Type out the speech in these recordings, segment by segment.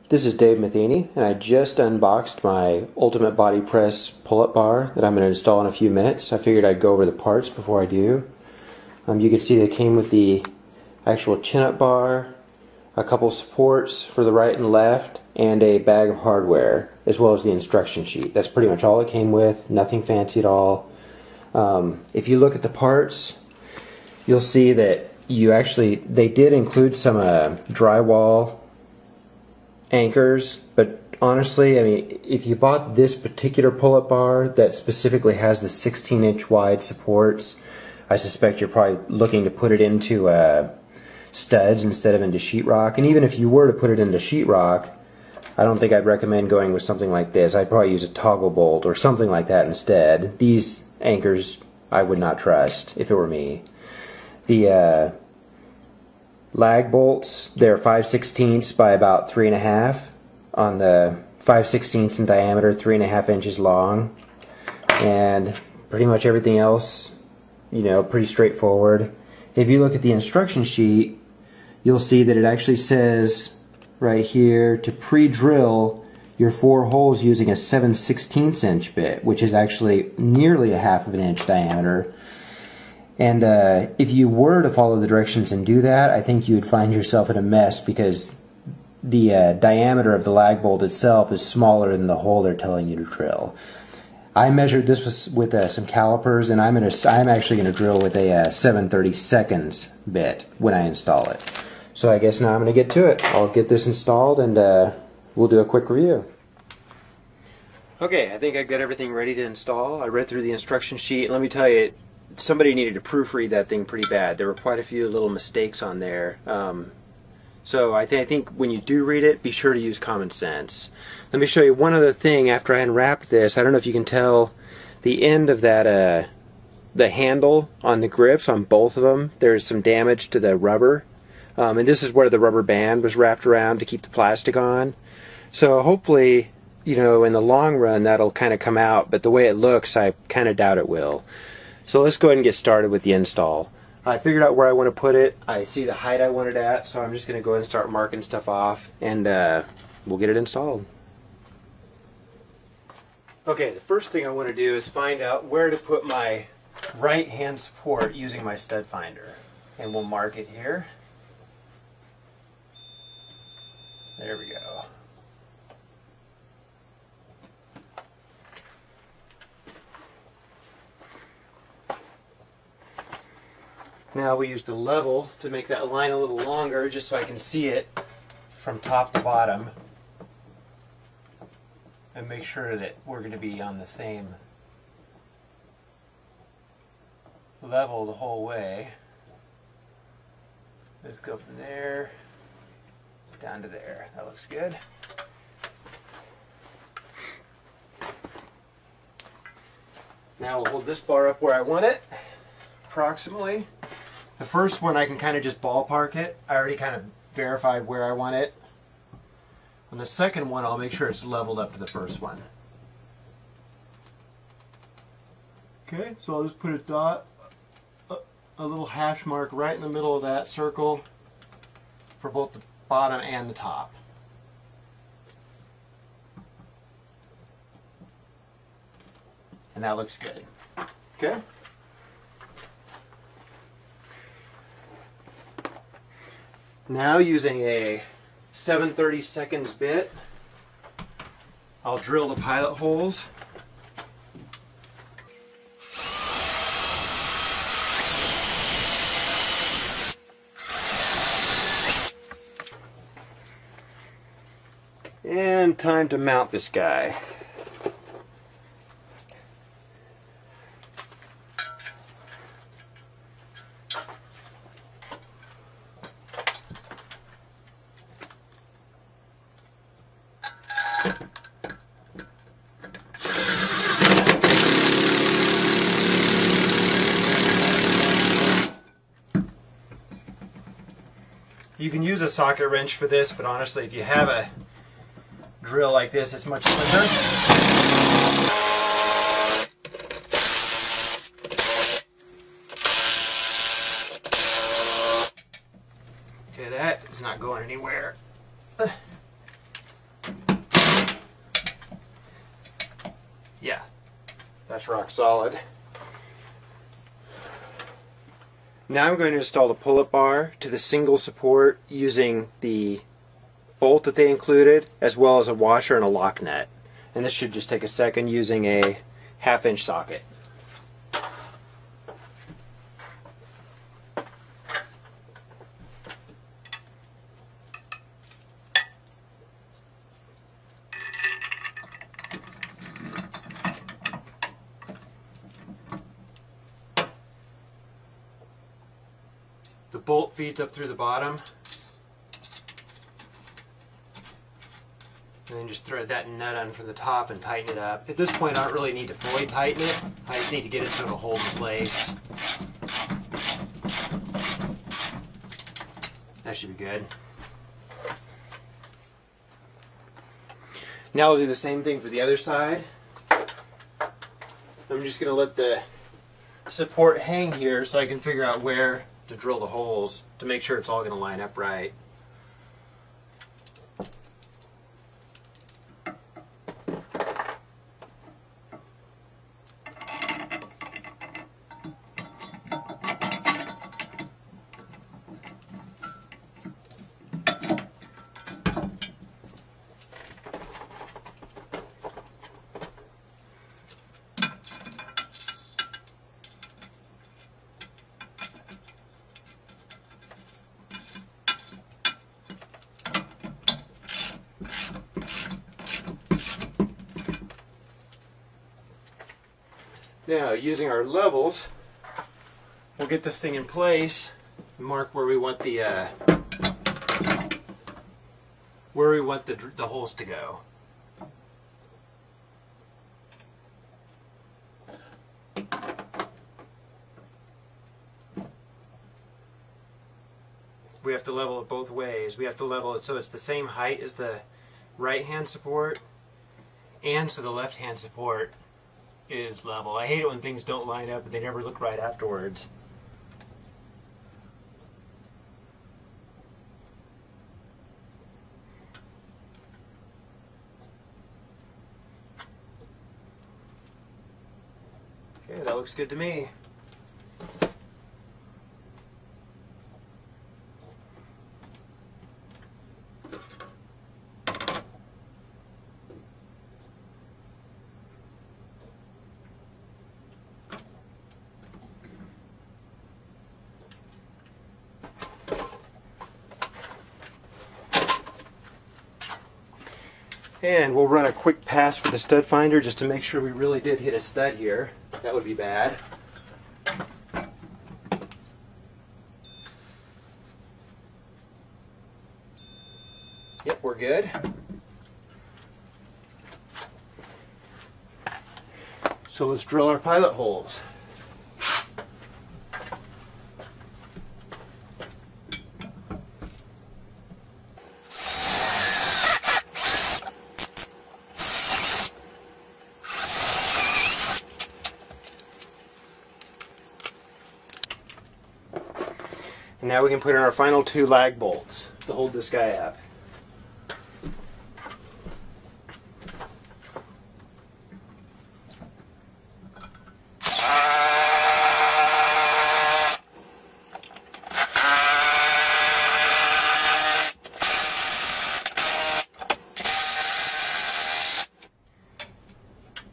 This is Dave Matheny, and I just unboxed my Ultimate Body Press pull-up bar that I'm going to install in a few minutes. I figured I'd go over the parts before I do. You can see they came with the actual chin-up bar, a couple supports for the right and left, and a bag of hardware, as well as the instruction sheet. That's pretty much all it came with, nothing fancy at all. If you look at the parts, you'll see that they did include some drywall anchors, but honestly, I mean, if you bought this particular pull-up bar that specifically has the 16-inch wide supports, I suspect you're probably looking to put it into studs instead of into sheetrock. And even if you were to put it into sheetrock, I don't think I'd recommend going with something like this. I'd probably use a toggle bolt or something like that instead. These anchors I would not trust if it were me. The lag bolts, they're 5/16 by about 3.5 on the 5/16 in diameter, 3.5 inches long, and pretty much everything else, you know, pretty straightforward. If you look at the instruction sheet, you'll see that it actually says right here to pre-drill your 4 holes using a 7/16 inch bit, which is actually nearly 1/2 inch diameter. And if you were to follow the directions and do that, I think you would find yourself in a mess, because the diameter of the lag bolt itself is smaller than the hole they're telling you to drill. I measured this with some calipers, and I'm actually going to drill with a 7/32 bit when I install it. So I guess now I'm going to get to it. I'll get this installed and we'll do a quick review. Okay, I think I've got everything ready to install. I read through the instruction sheet. Let me tell you, somebody needed to proofread that thing pretty bad. There were quite a few little mistakes on there. So I think when you do read it, be sure to use common sense. Let me show you one other thing after I unwrapped this. I don't know if you can tell the end of that, the handle on the grips on both of them, there's some damage to the rubber. And this is where the rubber band was wrapped around to keep the plastic on. So hopefully, you know, in the long run that'll kind of come out, but the way it looks, I kind of doubt it will. So let's go ahead and get started with the install. I figured out where I want to put it. I see the height I want it at, so I'm just going to go ahead and start marking stuff off, and we'll get it installed. Okay, the first thing I want to do is find out where to put my right hand support using my stud finder. And we'll mark it here. There we go. Now we use the level to make that line a little longer, just so I can see it from top to bottom, and make sure that we're going to be on the same level the whole way. Let's go from there down to there. That looks good. Now we'll hold this bar up where I want it, approximately. The first one I can kind of just ballpark it. I already kind of verified where I want it. On the second one, I'll make sure it's leveled up to the first one. Okay, so I'll just put a dot, a little hash mark right in the middle of that circle for both the bottom and the top. And that looks good. Okay. Now, using a 7/32 bit, I'll drill the pilot holes. And time to mount this guy. You can use a socket wrench for this, but honestly, if you have a drill like this, it's much quicker. Okay, that is not going anywhere. That's rock solid. Now I'm going to install the pull-up bar to the single support using the bolt that they included, as well as a washer and a lock nut. And this should just take a second using a 1/2-inch socket. The bolt feeds up through the bottom, and then just thread that nut on from the top and tighten it up. At this point I don't really need to fully tighten it, I just need to get it so it'll hold in place. That should be good. Now I'll do the same thing for the other side. I'm just going to let the support hang here so I can figure out where to drill the holes to make sure it's all going to line up right. Now, using our levels, we'll get this thing in place and mark where we want the holes to go. We have to level it both ways. We have to level it so it's the same height as the right hand support, and so the left hand support is level. I hate it when things don't line up and they never look right afterwards. Okay, that looks good to me. And we'll run a quick pass with the stud finder just to make sure we really did hit a stud here. That would be bad. Yep, we're good. So let's drill our pilot holes. And now we can put in our final 2 lag bolts to hold this guy up.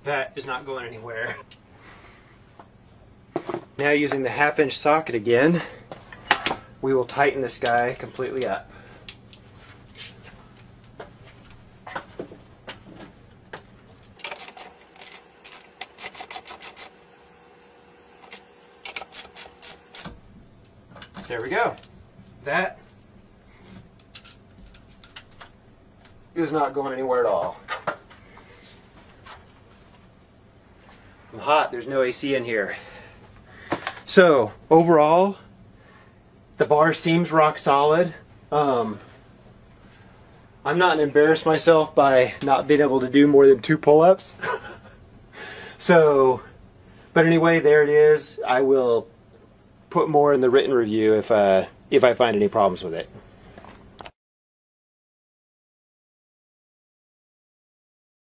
That is not going anywhere. Now, using the 1/2-inch socket again, we will tighten this guy completely up. There we go. That is not going anywhere at all. I'm hot, there's no AC in here. So, overall, the bar seems rock solid. I'm not going to embarrass myself by not being able to do more than 2 pull-ups. So, but anyway, there it is. I will put more in the written review if I find any problems with it.